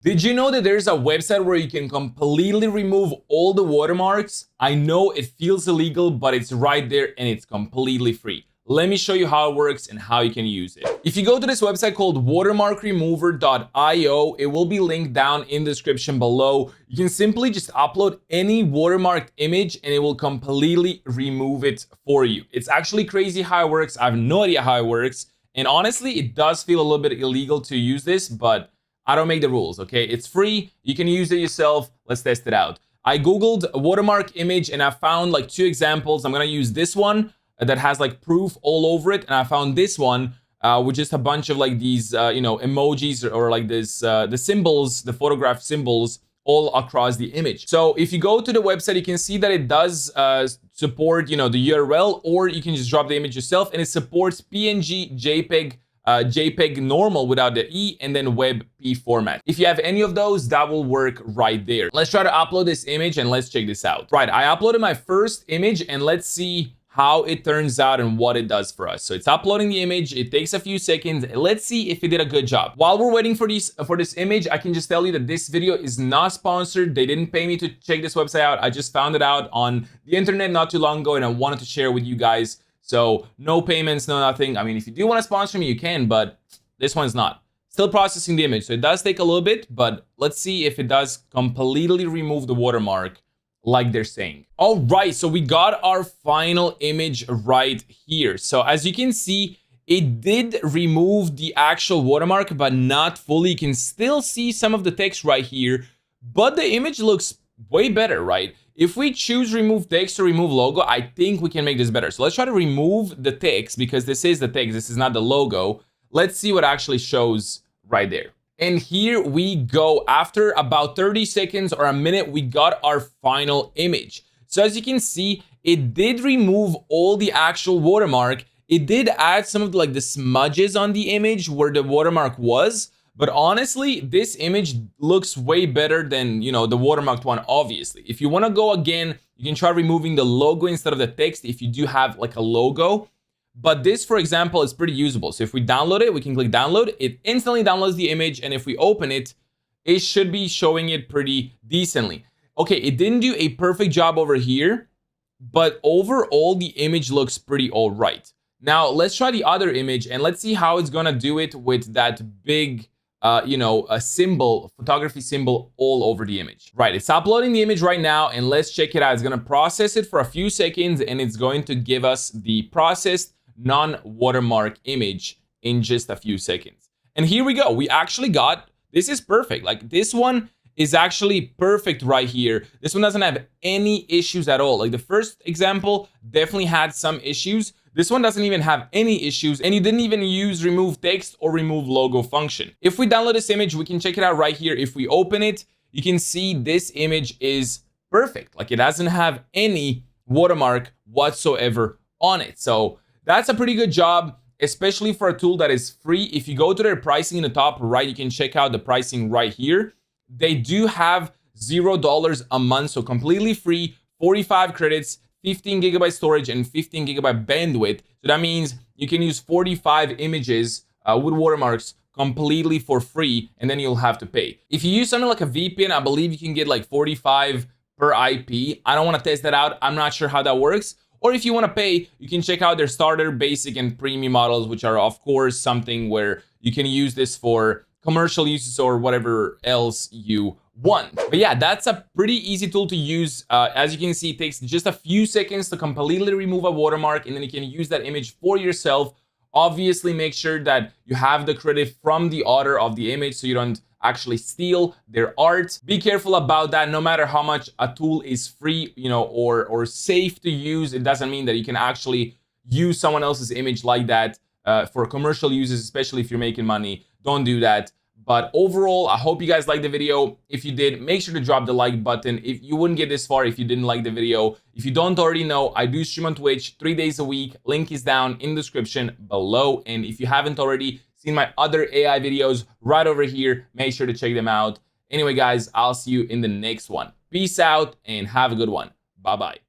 Did you know that there's a website where you can completely remove all the watermarks? I know it feels illegal, but it's right there and it's completely free. Let me show you how it works and how you can use it. If you go to this website called watermarkremover.io, it will be linked down in the description below. You can simply just upload any watermarked image and it will completely remove it for you. It's actually crazy how it works. I have no idea how it works. And honestly, it does feel a little bit illegal to use this, but I don't make the rules, okay? It's free. You can use it yourself. Let's test it out. I Googled watermark image and I found like 2 examples. I'm gonna use this one that has like proof all over it. And I found this one with just a bunch of like these, emojis or like this, the symbols, the photograph symbols all across the image. So if you go to the website, you can see that it does support, the URL, or you can just drop the image yourself, and it supports PNG, JPEG normal without the E, and then WebP format. If you have any of those, that will work right there. Let's try to upload this image and let's check this out. Right, I uploaded my first image and let's see how it turns out and what it does for us. So it's uploading the image. It takes a few seconds. Let's see if it did a good job. While we're waiting for this image, I can just tell you that this video is not sponsored. They didn't pay me to check this website out. I just found it out on the internet not too long ago and I wanted to share with you guys. So no payments, no nothing. I mean, if you do want to sponsor me, you can, but this one's not. Still processing the image. So it does take a little bit, but let's see if it does completely remove the watermark like they're saying. All right, so we got our final image right here. So as you can see, it did remove the actual watermark, but not fully. You can still see some of the text right here, but the image looks way better, right? If we choose remove text or remove logo, I think we can make this better. So let's try to remove the text because this is the text. This is not the logo. Let's see what actually shows right there. And here we go. After about 30 seconds or a minute, we got our final image. So as you can see, it did remove all the actual watermark. It did add some of the smudges on the image where the watermark was. But honestly, this image looks way better than, the watermarked one, obviously. If you want to go again, you can try removing the logo instead of the text if you do have like a logo. But this, for example, is pretty usable. So if we download it, we can click download. It instantly downloads the image. And if we open it, it should be showing it pretty decently. Okay, it didn't do a perfect job over here, but overall, the image looks pretty all right. Now, let's try the other image and let's see how it's going to do it with that big, a symbol, photography symbol all over the image. Right, it's uploading the image right now and let's check it out. It's going to process it for a few seconds and it's going to give us the processed non-watermark image in just a few seconds. And here we go. We actually got, this is perfect. Like this one is actually perfect right here. This one doesn't have any issues at all. Like the first example definitely had some issues. This one doesn't even have any issues, and you didn't even use remove text or remove logo function. If we download this image, we can check it out right here. If we open it, you can see this image is perfect. Like it doesn't have any watermark whatsoever on it. So that's a pretty good job, especially for a tool that is free. If you go to their pricing in the top right, you can check out the pricing right here. They do have $0 a month, so completely free, 45 credits, 15 gigabyte storage, and 15 gigabyte bandwidth. So that means you can use 45 images with watermarks completely for free, and then you'll have to pay. If you use something like a VPN, I believe you can get like 45 per IP. I don't want to test that out. I'm not sure how that works. Or if you want to pay, you can check out their starter, basic, and premium models, which are, of course, something where you can use this for commercial uses or whatever else you want. But yeah, that's a pretty easy tool to use. As you can see, it takes just a few seconds to completely remove a watermark, and then you can use that image for yourself. Obviously, make sure that you have the credit from the author of the image so you don't actually steal their art. Be careful about that. No matter how much a tool is free, or safe to use, it doesn't mean that you can actually use someone else's image like that for commercial uses, especially if you're making money. Don't do that. But overall, I hope you guys liked the video. If you did, make sure to drop the like button. If you wouldn't get this far if you didn't like the video. If you don't already know, I do stream on Twitch 3 days a week. Link is down in the description below. And if you haven't already seen my other AI videos right over here, make sure to check them out. Anyway, guys, I'll see you in the next one. Peace out and have a good one. Bye-bye.